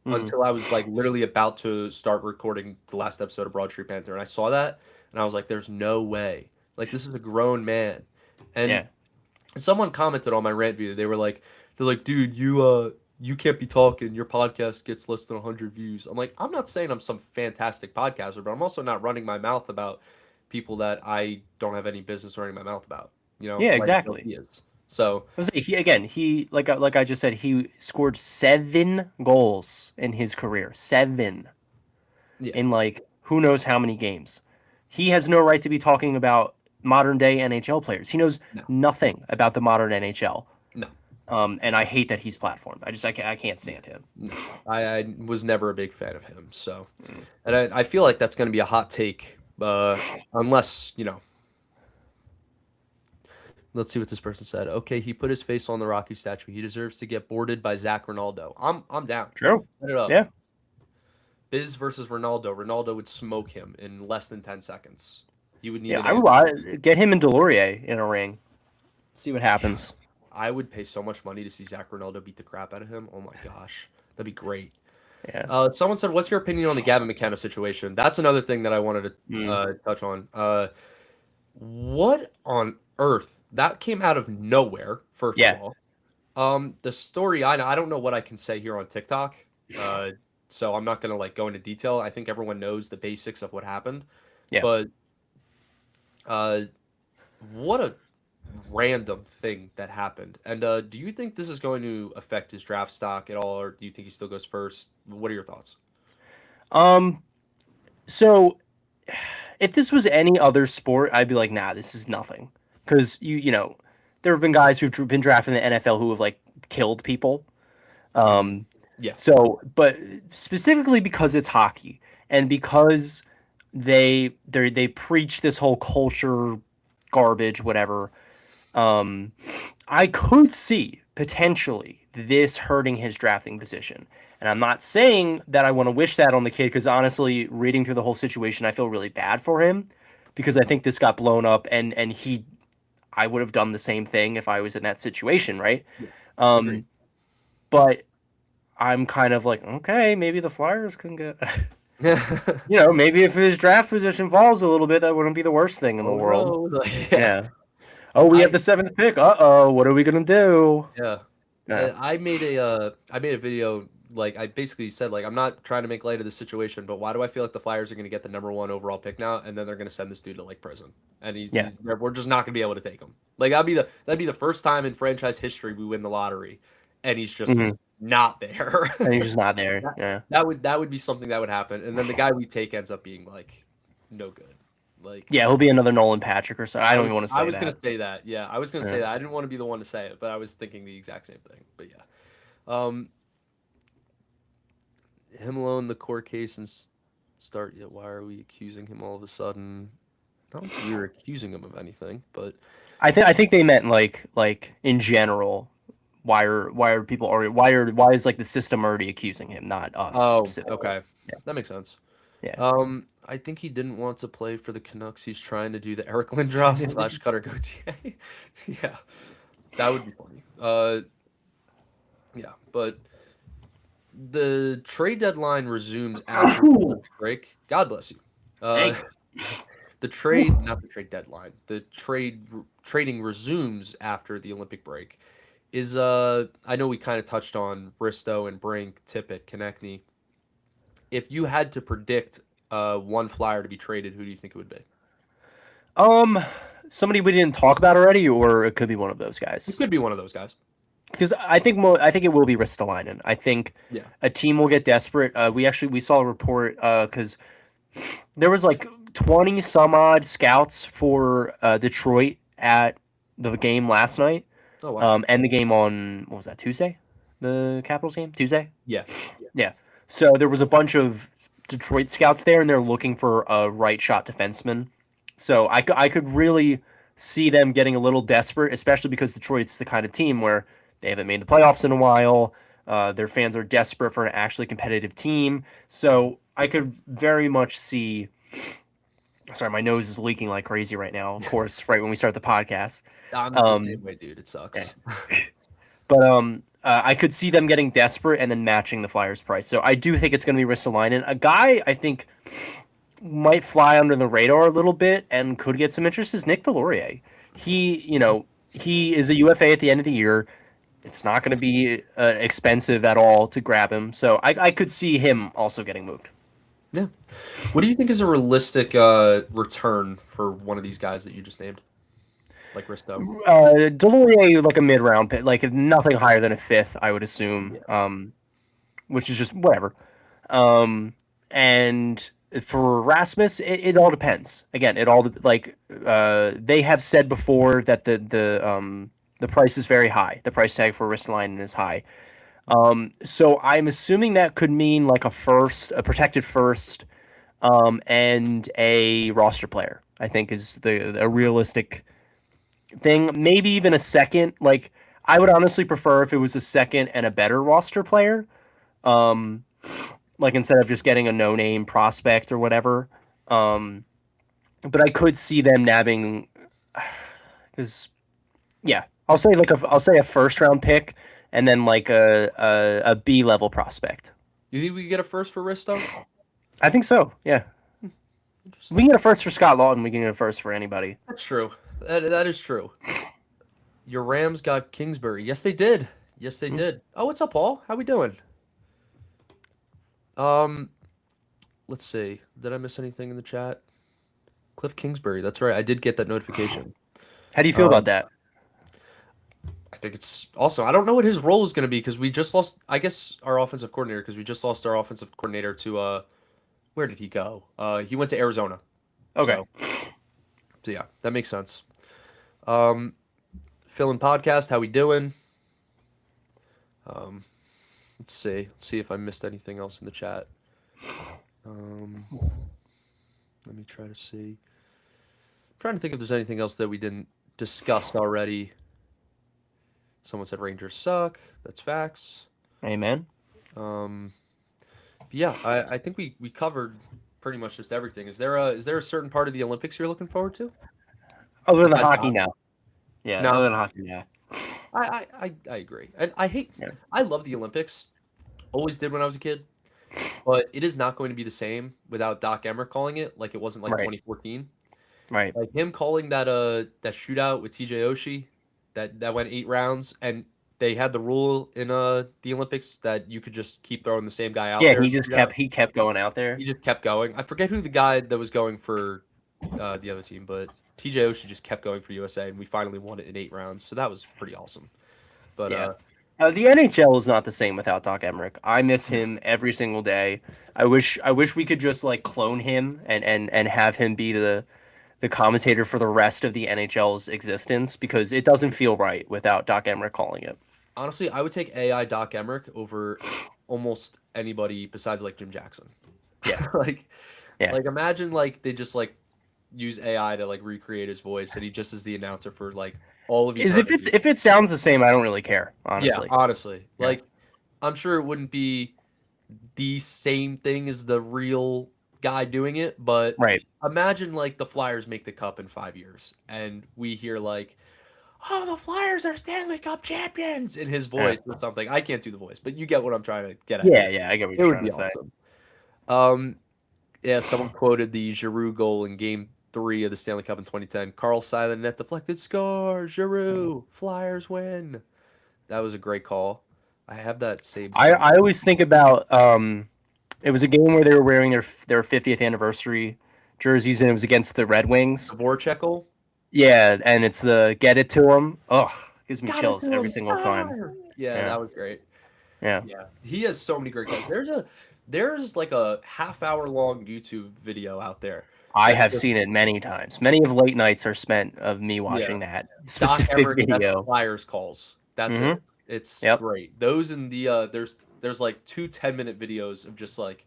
Hmm. until I was like literally about to start recording the last episode of Broad Street Panther, and I saw that, and I was like, "There's no way! Like this is a grown man." And Yeah. someone commented on my rant video. They're like, "Dude, you can't be talking. Your podcast gets less than 100 views. I'm like, I'm not saying I'm some fantastic podcaster, but I'm also not running my mouth about people that I don't have any business running my mouth about. Yeah, Like exactly. he is. So I was like, he like I just said, he scored 7 goals in his career. 7 yeah, in like who knows how many games. He has no right to be talking about modern day NHL players. He knows no, nothing about the modern NHL. no, And I hate that he's platformed. I can't stand him. no. I was never a big fan of him. So, and I feel like that's going to be a hot take, unless let's see what this person said. Okay, he put his face on the Rocky statue. He deserves to get boarded by Zach Ronaldo. I'm down. True. Set it up. Yeah. Biz versus Ronaldo. Ronaldo would smoke him in less than 10 seconds. He would need Yeah, an I would ambulance. get him and Delorier in a ring. See what happens. I would pay so much money to see Zach Ronaldo beat the crap out of him. Oh my gosh, that'd be great. Yeah. Someone said, "What's your opinion on the Gavin McKenna situation?" That's another thing that I wanted to Mm. touch on. What on earth? That came out of nowhere. First of Yeah. all, the story I don't know what I can say here on TikTok, so I'm not gonna like go into detail. I think everyone knows the basics of what happened, Yeah. but uh, what a random thing that happened. And do you think this is going to affect his draft stock at all, or do you think he still goes first? What are your thoughts? Um. So, if this was any other sport, I'd be like, nah, this is nothing. Because there have been guys who've been drafted in the NFL who have like killed people. Mm, Um. yeah, But specifically because it's hockey and because they preach this whole culture garbage, whatever. Um, I could see potentially this hurting his drafting position. And I'm not saying that I want to wish that on the kid because honestly, reading through the whole situation, I feel really bad for him because I think this got blown up and I would have done the same thing if I was in that situation, right? yeah, agreed. Um, but I'm kind of like, okay, maybe the Flyers can get, maybe if his draft position falls a little bit, that wouldn't be the worst thing in the Oh world. no! Like, yeah, Yeah. Oh, we have I the seventh pick. Uh-oh, what are we gonna do? yeah. Yeah. I made a video like I basically said like I'm not trying to make light of the situation, but why do I feel like the Flyers are going to get the number one overall pick now, and then they're going to send this dude to like prison, and Yeah. we're just not going to be able to take him. Like that'd be the first time in franchise history we win the lottery, and he's just Hmm. not there. And he's just not there. that, Yeah. that would be something that would happen, and then the guy we take ends up being like no good. Like Yeah, he'll be another Nolan Patrick or something. I don't even want to I say was gonna that. say that. Yeah, I was gonna say Yeah. that. I didn't want to be the one to say it, but I was thinking the exact same thing. But yeah. Um, him alone, the court case and start yet. Why are we accusing him all of a sudden? Not like we were accusing him of anything, but I think they meant like in general. Why are people already why is like the system already accusing him, not us oh, specifically? okay, Yeah. that makes sense. Yeah. I think he didn't want to play for the Canucks. He's trying to do the Eric Lindros slash Cutter Gauthier. Yeah, that would be funny. Yeah, but the trade deadline resumes after the Olympic break. God bless you. Uh, Thank the trade, not the trade deadline. The trading resumes after the Olympic break. Is I know we kind of touched on Risto and Brink, Tippett, Konechny. If you had to predict one Flyer to be traded, who do you think it would be? Um, somebody we didn't talk about already, or it could be one of those It guys. could be one of those guys. Because I think it will be Ristolainen. I think Yeah. a team will get desperate. We saw a report because there was like 20 some odd scouts for Detroit at the game last night. Oh wow. And the game on what was that, Tuesday? The Capitals game Tuesday. Yeah. Yeah. So there was a bunch of Detroit scouts there, and they're looking for a right shot defenseman. So I could really see them getting a little desperate, especially because Detroit's the kind of team where they haven't made the playoffs in a while. Their fans are desperate for an actually competitive team. So I could very much see. Sorry, my nose is leaking like crazy right now. Of course, right when we start the podcast. I'm the Um, same way, dude. It yeah. sucks. But I could see them getting desperate and then matching the Flyers' price. So I do think it's going to be Ristolainen. A guy I think might fly under the radar a little bit and could get some interest is Nick Delorier. He is a UFA at the end of the year. It's not going to be expensive at all to grab him, so I could see him also getting moved. Yeah. What do you think is a realistic return for one of these guys that you just named, like Risto? Delorier like a mid round pick, like nothing higher than a fifth, I would assume. Yeah. Which is just whatever. And for Rasmus, it all depends. Again, it all like they have said before that the price is very high. The price tag for Ristolainen is high. So I'm assuming that could mean like a first, a protected first, and a roster player. I think is the a realistic thing. Maybe even a second. Like I would honestly prefer if it was a second and a better roster player. Um, like instead of just getting a no-name prospect or whatever. Um, but I could see them nabbing because yeah, I'll say a first round pick and then like a B level prospect. You think we could get a first for Risto? I think so. Yeah, we Interesting. can get a first for Scott Lawton. We can get a first for anybody. That's true. That is true. Your Rams got Kingsbury. Yes, they did. Yes, they Mm. did. Oh, what's up, Paul? How we doing? Um, let's see. Did I miss anything in the chat? Cliff Kingsbury. That's right. I did get that notification. How do you feel about Um, that? I think it's awesome. I don't know what his role is going to be because we just lost. I guess our offensive coordinator because we just lost our offensive coordinator to where did he go? He went to Arizona. Okay. So yeah, that makes sense. Um, Phil and podcast. How we doing? Um, let's see. Let's see if I missed anything else in the chat. Um, let me try to see. I'm trying to think if there's anything else that we didn't discuss already. Someone said Rangers suck. That's facts. Amen. Um, yeah, I think we covered pretty much just everything. Is there a certain part of the Olympics you're looking forward to Other than besides hockey hockey? now. Yeah, No, other than hockey now. I agree, and I hate. Yeah. I love the Olympics. Always did when I was a kid, but it is not going to be the same without Doc Emmer calling it like it wasn't like Right. 2014. Right. Like him calling that shootout with TJ Oshie that went 8 rounds, and they had the rule in the Olympics that you could just keep throwing the same guy out Yeah, there and shoot out. he kept going out there. He just kept going. I forget who the guy that was going for the other team, but TJ Oshie just kept going for USA, and we finally won it in 8 rounds. So that was pretty awesome. But Yeah. The NHL is not the same without Doc Emmerich. I miss him every single day. I wish we could just like clone him and have him be the commentator for the rest of the NHL's existence because it doesn't feel right without Doc Emmerich calling it. honestly, I would take AI Doc Emmerich over almost anybody besides like Jim Jackson. Yeah. like, Yeah. like imagine like they just like use AI to like recreate his voice, and he just is the announcer for like all of Is eternity. if it sounds the same, I don't really care, Yeah, honestly. honestly, Yeah. like I'm sure it wouldn't be the same thing as the real guy doing it, but Right. imagine like the Flyers make the cup in 5 years, and we hear like, "Oh, the Flyers are Stanley Cup champions" in his Yeah. voice or something. I can't do the voice, but you get what I'm trying to get at Yeah, here. yeah, I get what It you're would trying be to say. awesome. Um, yeah, someone quoted the Giroux goal in Game 3 of the Stanley Cup in 2010. Carl Silent net deflected score. Giroux, Flyers win. That was a great call. I have that saved I somewhere. always think about it was a game where they were wearing their 50th anniversary jerseys and it was against the Red The Wings. Voracek goal. Yeah, and it's the get it to him. Ugh, gives me Got it chills to every him. single time. Fire! Yeah, Yeah, that was great. yeah. Yeah, he has so many great calls. There's like a half-hour long YouTube video out there. I That's have just seen it many times. Many of late nights are spent of me yeah. watching that Doc specific Emmerich at the video. Flyers calls. That's Mm-hmm. it. It's Yep. great. Those and the there's like two 10-minute videos of just like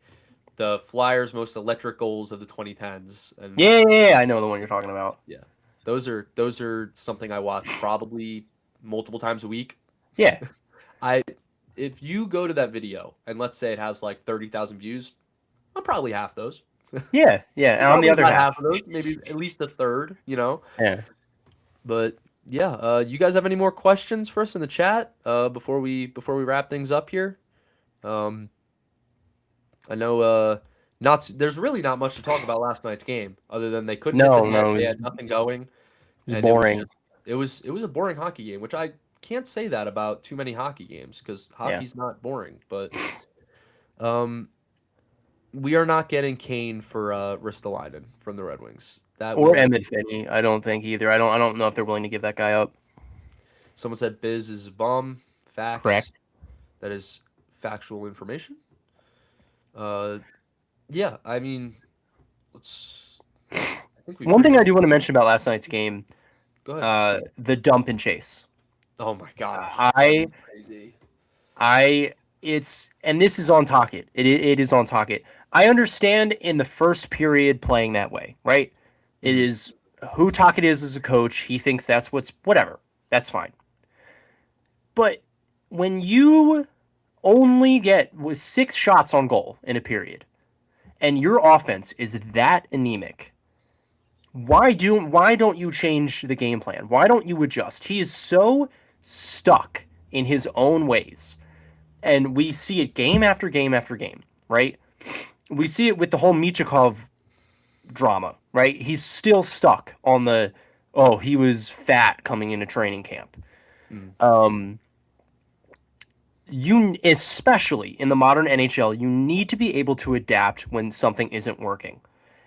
the Flyers' most electric goals of the 2010s, and Yeah, I know the one you're talking about. yeah, those are something I watch probably multiple times a week. Yeah, I if you go to that video and let's say it has like 30,000 views, I'm probably half those. yeah. And I'm on the probably other about half, half of those, maybe at least a third, you know. yeah. But yeah, you guys have any more questions for us in the chat before we wrap things up here? Um, I know not there's really not much to talk about last night's game other than they couldn't hit the net, No, they had nothing going, it was and it was boring. just it was a boring hockey game, which I can't say that about too many hockey games because Yeah. hockey's not boring. But um, we are not getting Kane for Ristolainen from the Red Wings. That Or will Emmett Finney. I don't think either. I don't know if they're willing to give that guy up. someone said Biz is a bum. Facts. Correct. That is factual information. Uh, yeah, I mean, let's. I think we One pretty thing much I do want to mention about last night's game, go ahead. the dump and chase. Oh my gosh, that I was crazy. I it's and this is on Talkit. It is on Talkit. I understand in the first period playing that way, right? It Mhm. is who Talkit is as a coach. He thinks that's what's whatever. That's fine. But when you only get with 6 shots on goal in a period, and your offense is that anemic, why don't you change the game plan? Why don't you adjust? He is so stuck in his own ways. And we see it game after game after game, right? We see it with the whole Michikov drama, right? He's still stuck on the oh, he was fat coming into training camp. Mm. Um, you especially in the modern NHL, you need to be able to adapt when something isn't working.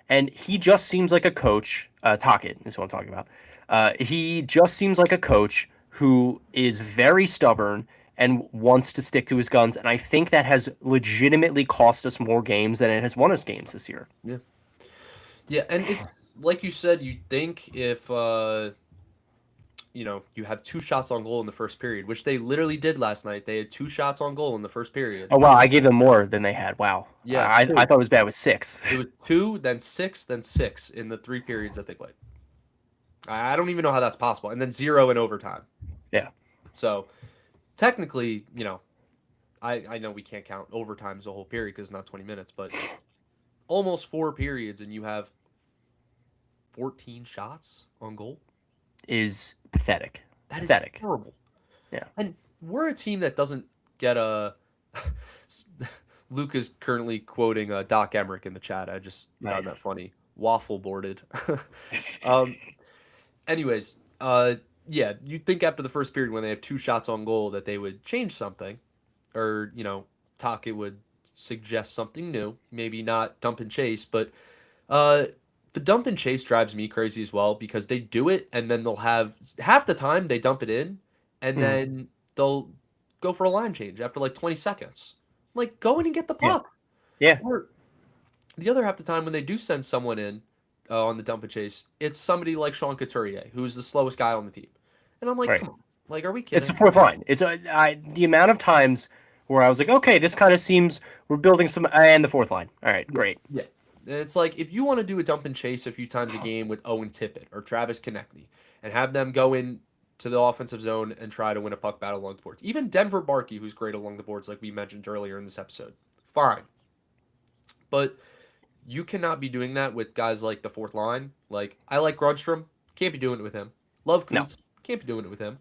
And he just seems like a coach. Talkit is what I'm talking about. He just seems like a coach who is very stubborn and wants to stick to his guns. And I think that has legitimately cost us more games than it has won us games this year. Yeah, yeah, and it's like you said. You think if you have 2 shots on goal in the first period, which they literally did last night. They had 2 shots on goal in the first period. Oh wow, I gave them more than they had. Wow, Yeah, I two. thought it was bad with 6. It was two, then six, then six in the 3 periods that they played. I don't even know how that's possible, and then zero in overtime. Yeah, So technically, I know we can't count overtime as a whole period because it's not 20 minutes, but almost 4 periods, and you have 14 shots on goal. is pathetic. That is Pathetic. terrible. Yeah. And we're a team that doesn't get a. Luke is currently quoting Doc Emmerich in the chat. I just found that Nice. funny. Waffle boarded. um. Anyways, yeah, you'd think after the first period when they have 2 shots on goal that they would change something, or Taka would suggest something new. Maybe not dump and chase, but uh, the dump and chase drives me crazy as well because they do it and then they'll have half the time they dump it in and Mm. then they'll go for a line change after like 20 seconds. Like, go in and get the Yeah. puck. Yeah. Or the other half the time when they do send someone in on the dump and chase, it's somebody like Sean Couturier, who's the slowest guy on the team. And I'm like, Right. come on. Like, are we It's the kidding? fourth line. It's the amount of times where I was like, okay, this kind of seems we're building some, and the fourth line. All right, Yeah. great. Yeah. It's like if you want to do a dump and chase a few times a game with Owen Tippett or Travis Konechny and have them go in to the offensive zone and try to win a puck battle along the boards. Even Denver Barkey, who's great along the boards, like we mentioned earlier in this episode. Fine. But you cannot be doing that with guys like the fourth line. Like, I like Grudstrom, can't be doing it with him. Love No, Coots, can't be doing it with him.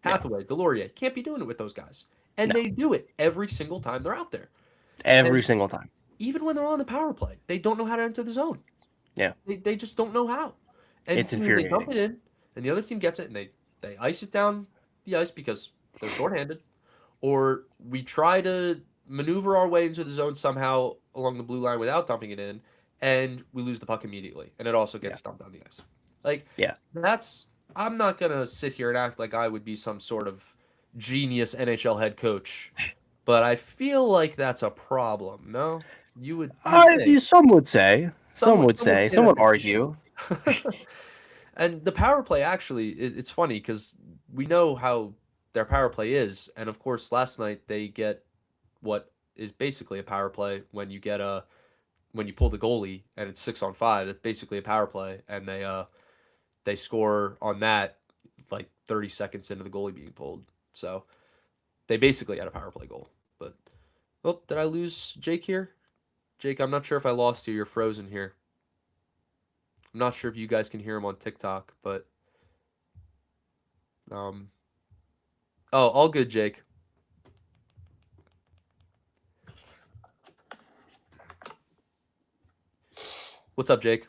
yeah, Hathaway, Delorier, can't be doing it with those guys. And no, they do it every single time they're out there. every And single time. even when they're on the power play, they don't know how to enter the zone. Yeah, They just don't know how. And it's soon they dump infuriating. it in, and the other team gets it, and they ice it down the ice because they're shorthanded. Or we try to maneuver our way into the zone somehow along the blue line without dumping it in, and we lose the puck immediately, and it also Yeah, gets dumped on the ice. Like, yeah. that's I'm not gonna sit here and act like I would be some sort of genius NHL head coach, but I feel like that's a problem. No, you would think Some would say, some would say some that's would an issue. argue. And the power play actually, it's funny because we know how their power play is, and of course, last night they get what is basically a power play when you pull the goalie and it's 6-on-5. That's basically a power play, and they score on that like 30 seconds into the goalie being pulled. So they basically had a power play goal. But oh, did I lose Jake here? Jake, I'm not sure if I lost you. You're frozen here. I'm not sure if you guys can hear him on TikTok, but um, oh, all good, Jake. What's up, Jake?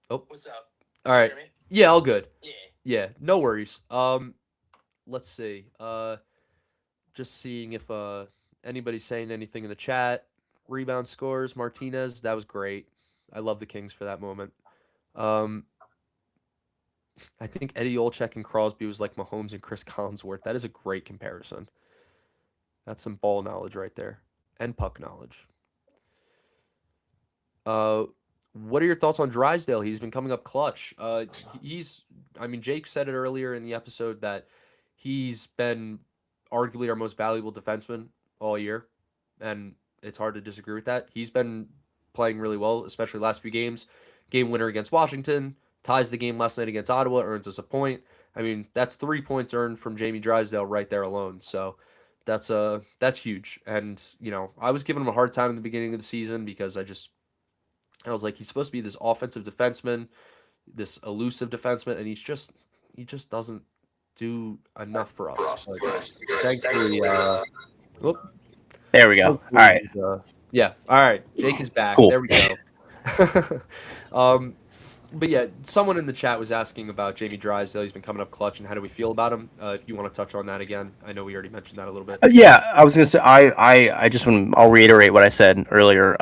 Oh, What's up? all right. Hear me? Yeah, all good. Yeah. Yeah, no worries. let's see. Just seeing if anybody's saying anything in the chat. Rebound scores, Martinez, that was great. I love the Kings for that moment. Um, I think Eddie Olczyk and Crosby was like Mahomes and Chris Collinsworth. That is a great comparison. That's some ball knowledge right there, and puck knowledge. Uh, what are your thoughts on Drysdale? He's been coming up clutch. He's, I mean, Jake said it earlier in the episode that he's been arguably our most valuable defenseman all year, and it's hard to disagree with that. He's been playing really well, especially last few games. Game winner against Washington, ties the game last night against Ottawa, earns us a point. I mean, that's 3 points earned from Jamie Drysdale right there alone. So that's huge. And I was giving him a hard time in the beginning of the season because I was like, he's supposed to be this offensive defenseman, this elusive defenseman, and he just doesn't do enough for us. But thankfully, whoop, There we go. All thankfully, right. yeah, all right, Jake is back. Cool. There we go. um, but yeah, someone in the chat was asking about Jamie Drysdale. He's been coming up clutch, and how do we feel about him? If you want to touch on that again, I know we already mentioned that a little bit. Yeah, I was gonna say I just want I'll reiterate what I said earlier.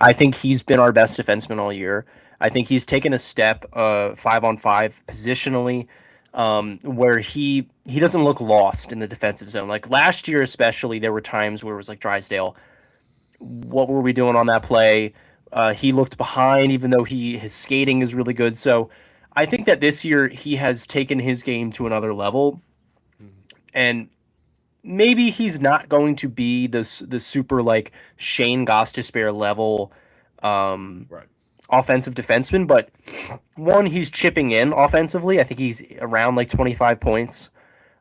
I think he's been our best defenseman all year. I think he's taken a step 5-on-5 positionally, where he doesn't look lost in the defensive zone. Like last year, especially, there were times where it was like Drysdale, what were we doing on that play? He looked behind, even though his skating is really good. So I think that this year he has taken his game to another level, Mhm. and maybe he's not going to be the super like Shane Gostisbehere level Right. offensive defenseman, but one, he's chipping in offensively. I think he's around like 25 points.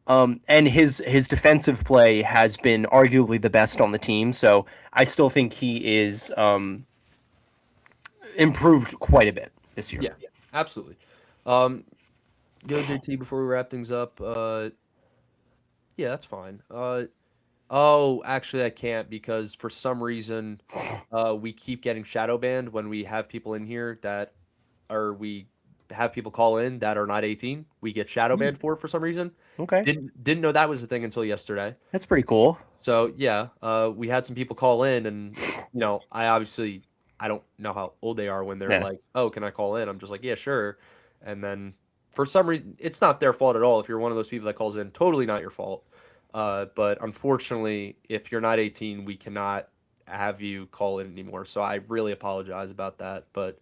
And his defensive play has been arguably the best on the team. So I still think he is improved quite a bit this year. Yeah, absolutely. Um, Yo, JT, before we wrap things up, yeah, that's fine. Oh, actually, I can't because for some reason, we keep getting shadow banned when we have people in here that or we have people call in that are not 18. We get shadow Hmm. banned for some reason. Okay, Didn't know that was a thing until yesterday. that's pretty cool. So yeah, we had some people call in, and I don't know how old they are when they're Yeah. like, "Oh, can I call in?" I'm just like, "Yeah, sure." And then for some reason, it's not their fault at all. If you're one of those people that calls in, totally not your fault. But unfortunately, if you're not 18, we cannot have you call in anymore. So I really apologize about that. But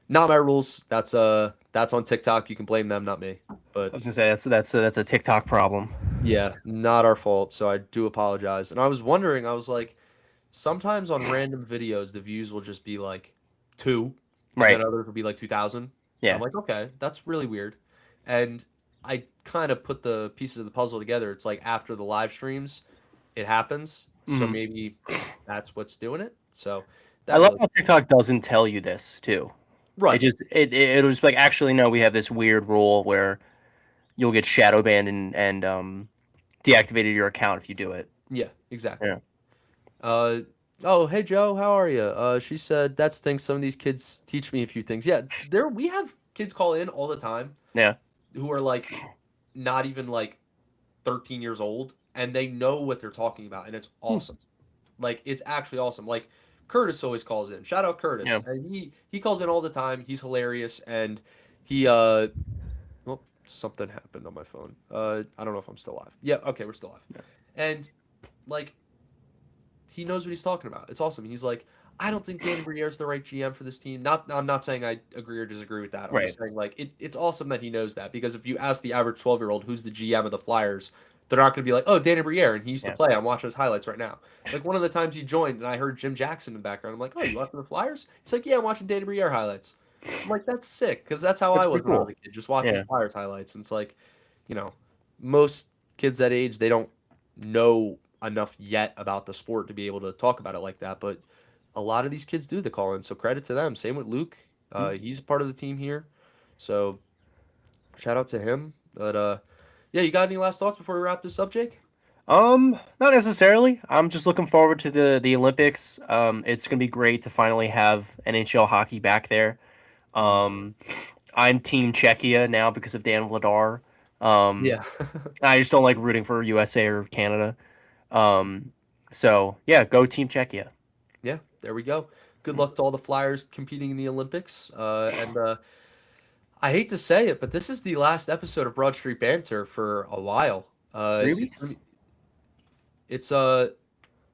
not my rules. That's on TikTok. You can blame them, not me. I But was gonna say that's a TikTok problem. yeah, not our fault. So I do apologize. And I was wondering, I was like, sometimes on random videos, the views will just be like two, and then Right. others will be like 2,000. I'm Yeah. like, okay, that's really weird. And I kind of put the pieces of the puzzle together. It's like after the live streams, it happens. So Hmm. maybe that's what's doing it. So I that love really, how TikTok doesn't tell you this too. It right. just it'll just be like, actually no, we have this weird rule where you'll get shadow banned and deactivated your account if you do it. Yeah, exactly. Yeah. Uh, oh, hey Joe, how are you? She said that stinks. Some of these kids teach me a few things. Yeah, we have kids call in all the time Yeah. who are like not even like 13 years old, and they know what they're talking about, and it's Hmm. awesome. Like it's actually awesome. Like Curtis always calls in. Shout out Curtis. Yeah. And he calls in all the time. He's hilarious, and he well, something happened on my phone. I don't know if I'm still live. Yeah, okay, we're still live. And like he knows what he's talking about. It's awesome. He's like, I don't think Danny Briere is the right GM for this team. I'm not saying I agree or disagree with that. I'm Right. just saying like it's awesome that he knows that because if you ask the average 12-year-old who's the GM of the Flyers, they're not going to be like, oh, Danny Briere, and he used to Yeah. play. I'm watching his highlights right now. Like one of the times he joined, and I heard Jim Jackson in the background. I'm like, oh, you watching the Flyers? He's like, yeah, I'm watching Danny Briere highlights. I'm like, that's sick because that's how That's I was pretty when I was cool. a kid, just watching Yeah. Flyers highlights. And it's like, you know, most kids that age, they don't know enough yet about the sport to be able to talk about it like that. But a lot of these kids do the call in, so credit to them. Same with Luke. Hmm. He's a part of the team here, so shout out to him. But yeah, you got any last thoughts before we wrap this up, Jake? Not necessarily. I'm just looking forward to the Olympics. It's gonna be great to finally have NHL hockey back there. Mhm. Um, I'm Team Czechia now because of Dan Vladar. Yeah. I just don't like rooting for USA or Canada. Um, so yeah, go Team Czechia. Yeah, there we go. Good luck to all the Flyers competing in the Olympics. And I hate to say it, but this is the last episode of Broad Street Banter for a while. Three It's weeks. it's yeah,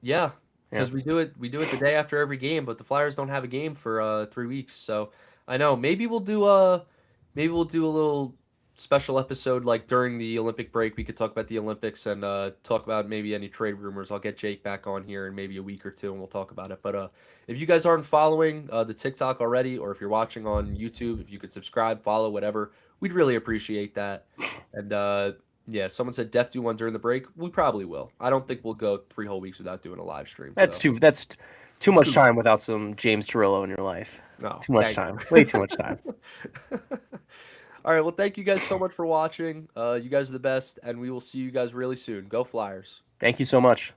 Yeah, because we do it the day after every game, but the Flyers don't have a game for 3 weeks. So I know maybe we'll do a little special episode like during the Olympic break. We could talk about the Olympics and talk about maybe any trade rumors. I'll get Jake back on here in maybe a week or two, and we'll talk about it. But if you guys aren't following the TikTok already, or if you're watching on YouTube, if you could subscribe, follow, whatever, we'd really appreciate that. And yeah, someone said def do one during the break. We probably will. I don't think we'll go 3 whole weeks without doing a live stream. that's So too. That's too it's much too much. time without some James Turillo in your life. No, Too much thank time. Way you. too much time. All right. Well, thank you guys so much for watching. You guys are the best, and we will see you guys really soon. Go Flyers. Thank you so much.